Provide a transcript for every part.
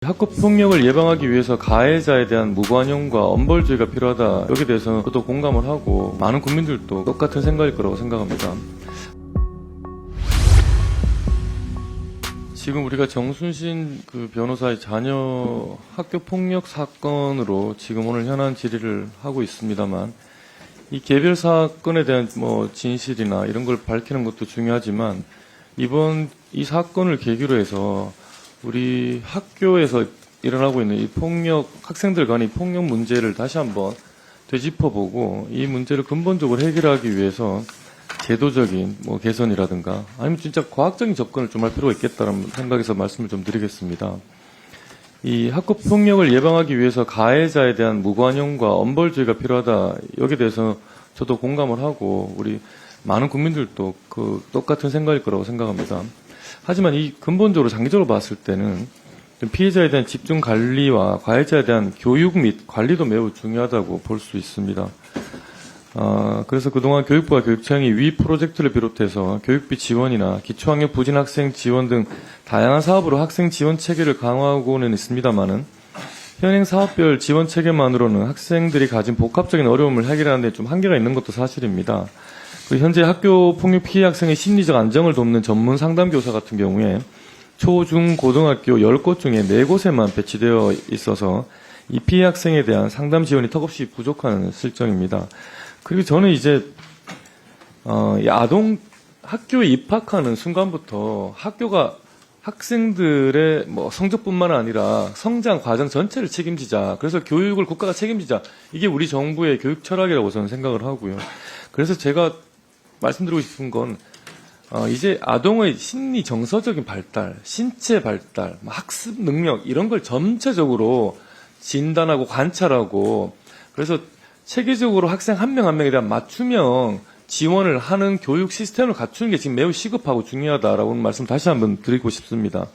학교폭력을 예방하기 위해서 가해자에 대한 무관용과 엄벌주의가 필요하다. 여기에 대해서 저도 공감을 하고 많은 국민들도 똑같은 생각일 거라고 생각합니다. 지금 우리가 정순신 변호사의 자녀 학교폭력 사건으로 지금 오늘 현안 질의를 하고 있습니다만, 이 개별 사건에 대한 진실이나 이런 걸 밝히는 것도 중요하지만, 이번 이 사건을 계기로 해서 우리 학교에서 일어나고 있는 이 폭력, 학생들 간의 폭력 문제를 다시 한번 되짚어보고 이 문제를 근본적으로 해결하기 위해서 제도적인 개선이라든가 아니면 진짜 과학적인 접근을 좀 할 필요가 있겠다는 생각에서 말씀을 좀 드리겠습니다. 이 학교폭력을 예방하기 위해서 가해자에 대한 무관용과 엄벌주의가 필요하다. 여기에 대해서 저도 공감을 하고 우리 많은 국민들도 똑같은 생각일 거라고 생각합니다. 하지만 이 근본적으로 장기적으로 봤을 때는 피해자에 대한 집중 관리와 가해자에 대한 교육 및 관리도 매우 중요하다고 볼 수 있습니다. 그래서 그동안 교육부와 교육청이 위 프로젝트를 비롯해서 교육비 지원이나 기초학력 부진 학생 지원 등 다양한 사업으로 학생 지원 체계를 강화하고는 있습니다만은 현행 사업별 지원 체계만으로는 학생들이 가진 복합적인 어려움을 해결하는 데 좀 한계가 있는 것도 사실입니다. 현재 학교 폭력 피해 학생의 심리적 안정을 돕는 전문 상담교사 같은 경우에 초, 중, 고등학교 10곳 중에 4곳에만 배치되어 있어서 이 피해 학생에 대한 상담 지원이 턱없이 부족한 실정입니다. 그리고 저는 이제 이 아동 학교에 입학하는 순간부터 학교가 학생들의 성적뿐만 아니라 성장 과정 전체를 책임지자. 그래서 교육을 국가가 책임지자. 이게 우리 정부의 교육 철학이라고 저는 생각을 하고요. 그래서 제가 말씀드리고 싶은 건 이제 아동의 심리 정서적인 발달, 신체 발달, 학습 능력 이런 걸 전체적으로 진단하고 관찰하고 그래서 체계적으로 학생 한 명 한 명에 대한 맞춤형 지원을 하는 교육 시스템을 갖추는 게 지금 매우 시급하고 중요하다라고 말씀 다시 한번 드리고 싶습니다.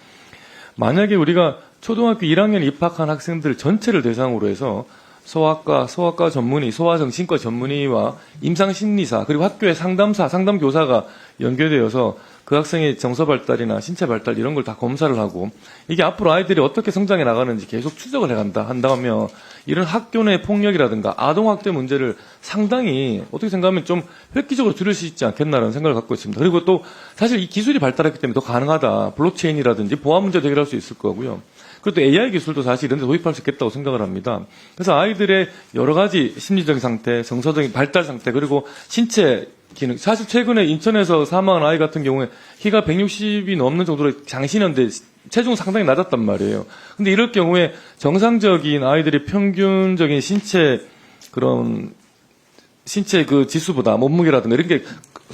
만약에 우리가 초등학교 1학년 입학한 학생들 전체를 대상으로 해서 소아과 전문의, 소아정신과 전문의와 임상심리사, 그리고 학교의 상담사, 상담교사가 연계되어서 그 학생의 정서 발달이나 신체 발달 이런 걸 다 검사를 하고 이게 앞으로 아이들이 어떻게 성장해 나가는지 계속 추적을 한다면 이런 학교 내 폭력이라든가 아동학대 문제를 상당히 어떻게 생각하면 좀 획기적으로 줄일 수 있지 않겠나라는 생각을 갖고 있습니다. 그리고 또 사실 이 기술이 발달했기 때문에 더 가능하다. 블록체인이라든지 보안 문제도 해결할 수 있을 거고요. 그리고 또 AI 기술도 사실 이런 데 도입할 수 있겠다고 생각을 합니다. 그래서 아이들의 여러 가지 심리적인 상태, 정서적인 발달 상태, 그리고 신체 기능. 사실 최근에 인천에서 사망한 아이 같은 경우에 키가 160이 넘는 정도로 장신인데 체중은 상당히 낮았단 말이에요. 근데 이럴 경우에 정상적인 아이들의 평균적인 신체 지수보다 몸무게라든가 이런 게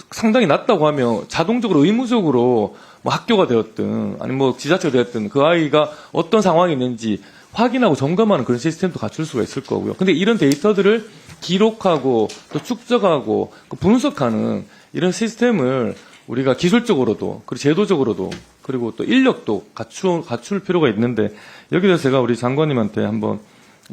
상당히 낮다고 하면 자동적으로 의무적으로 학교가 되었든 아니면 지자체가 되었든 그 아이가 어떤 상황이 있는지 확인하고 점검하는 그런 시스템도 갖출 수가 있을 거고요. 근데 이런 데이터들을 기록하고 또 축적하고 분석하는 이런 시스템을 우리가 기술적으로도 그리고 제도적으로도 그리고 또 인력도 갖출 필요가 있는데 여기 대해서 제가 우리 장관님한테 한번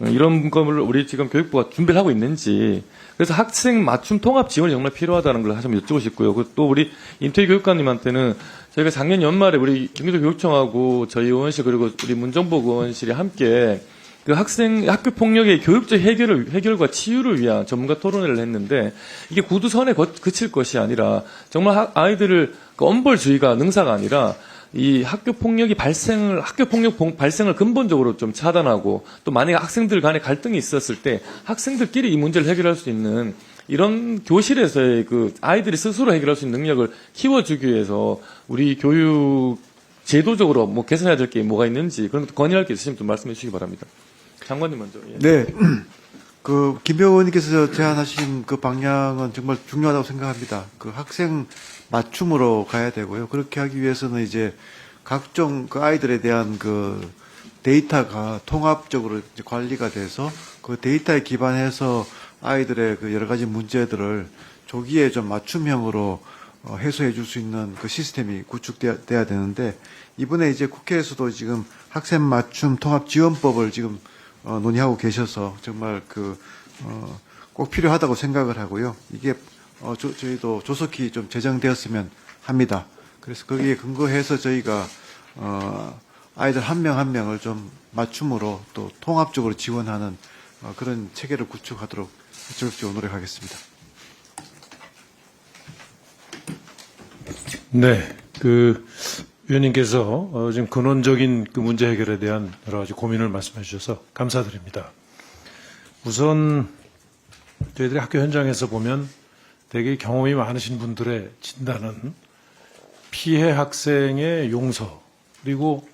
이런 거를 우리 지금 교육부가 준비를 하고 있는지 그래서 학생 맞춤 통합 지원이 정말 필요하다는 걸 한번 여쭙고 싶고요. 또 우리 임태희 교육관님한테는 저희가 작년 연말에 우리 경기도 교육청하고 저희 의원실 그리고 우리 문정복 의원실이 함께 그 학교 폭력의 교육적 해결과 치유를 위한 전문가 토론회를 했는데 이게 구두선에 그칠 것이 아니라 정말 아이들을 엄벌주의가 능사가 아니라 이 학교 폭력 발생을 근본적으로 좀 차단하고 또 만약에 학생들 간에 갈등이 있었을 때 학생들끼리 이 문제를 해결할 수 있는 이런 교실에서의 아이들이 스스로 해결할 수 있는 능력을 키워주기 위해서 우리 교육 제도적으로 개선해야 될 게 뭐가 있는지 그런 것도 건의할 게 있으시면 좀 말씀해 주시기 바랍니다. 장관님 먼저. 예. 네. 김병호 의원님께서 제안하신 그 방향은 정말 중요하다고 생각합니다. 학생 맞춤으로 가야 되고요. 그렇게 하기 위해서는 이제 각종 아이들에 대한 데이터가 통합적으로 이제 관리가 돼서 그 데이터에 기반해서 아이들의 여러 가지 문제들을 조기에 좀 맞춤형으로 해소해 줄 수 있는 시스템이 구축돼야 되는데 이번에 이제 국회에서도 지금 학생 맞춤 통합 지원법을 지금 논의하고 계셔서 정말 꼭 필요하다고 생각을 하고요. 이게 저희도 조속히 좀 제정되었으면 합니다. 그래서 거기에 근거해서 저희가 아이들 한 명 한 명을 좀 맞춤으로 또 통합적으로 지원하는 그런 체계를 구축하도록 적극적으로 노력하겠습니다. 네, 위원님께서 지금 근원적인 그 문제 해결에 대한 여러 가지 고민을 말씀해 주셔서 감사드립니다. 우선 저희들이 학교 현장에서 보면 되게 경험이 많으신 분들의 진단은 피해 학생의 용서 그리고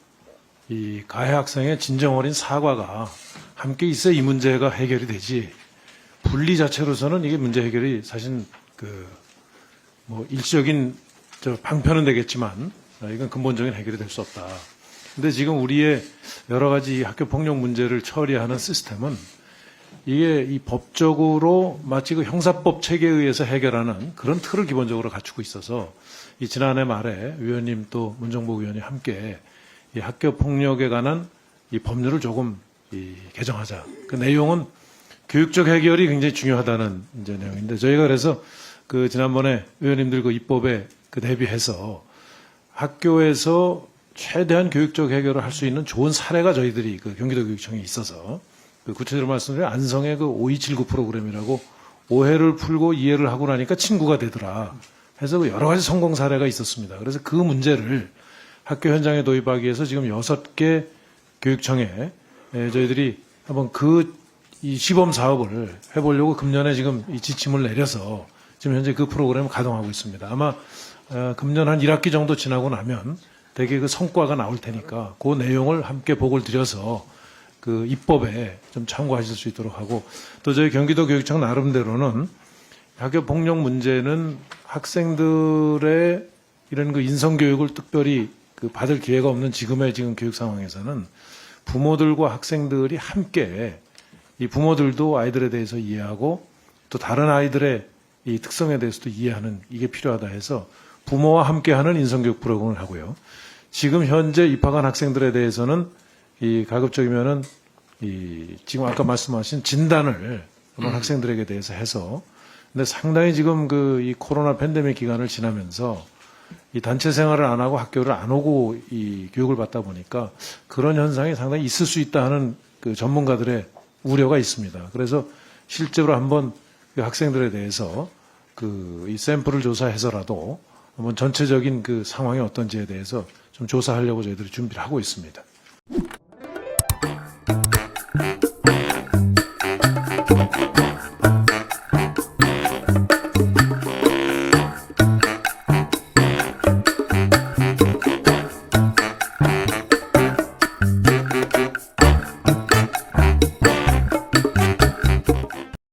이 가해 학생의 진정 어린 사과가 함께 있어야 이 문제가 해결이 되지 분리 자체로서는 이게 문제 해결이 사실 일시적인 방편은 되겠지만 이건 근본적인 해결이 될 수 없다. 근데 지금 우리의 여러 가지 학교 폭력 문제를 처리하는 시스템은 이게 이 법적으로 마치 그 형사법 체계에 의해서 해결하는 그런 틀을 기본적으로 갖추고 있어서 이 지난해 말에 위원님 또 문정복 의원이 함께 이 학교 폭력에 관한 이 법률을 조금 개정하자. 그 내용은 교육적 해결이 굉장히 중요하다는 이제 내용인데 저희가 그래서 그 지난번에 의원님들 그 입법에 그 대비해서 학교에서 최대한 교육적 해결을 할 수 있는 좋은 사례가 저희들이 그 경기도교육청에 있어서 그 구체적으로 말씀드리면 안성의 그 5279 프로그램이라고 오해를 풀고 이해를 하고 나니까 친구가 되더라 해서 그 여러 가지 성공 사례가 있었습니다. 그래서 그 문제를 학교 현장에 도입하기 위해서 지금 6개 교육청에 저희들이 한번 이 시범 사업을 해보려고 금년에 지금 이 지침을 내려서 지금 현재 그 프로그램을 가동하고 있습니다. 아마 금년 한 1학기 정도 지나고 나면 되게 그 성과가 나올 테니까 그 내용을 함께 보고를 드려서 그 입법에 좀 참고하실 수 있도록 하고 또 저희 경기도 교육청 나름대로는 학교 폭력 문제는 학생들의 이런 그 인성 교육을 특별히 그 받을 기회가 없는 지금의 지금 교육 상황에서는 부모들과 학생들이 함께 이 부모들도 아이들에 대해서 이해하고 또 다른 아이들의 이 특성에 대해서도 이해하는 이게 필요하다 해서 부모와 함께하는 인성교육 프로그램을 하고요. 지금 현재 입학한 학생들에 대해서는 이 가급적이면은 지금 아까 말씀하신 진단을 한번 학생들에게 대해서 해서 근데 상당히 지금 이 코로나 팬데믹 기간을 지나면서 이 단체 생활을 안 하고 학교를 안 오고 이 교육을 받다 보니까 그런 현상이 상당히 있을 수 있다 하는 그 전문가들의 우려가 있습니다. 그래서 실제로 한번 그 학생들에 대해서 이 샘플을 조사해서라도 한번 전체적인 그 상황이 어떤지에 대해서 좀 조사하려고 저희들이 준비를 하고 있습니다.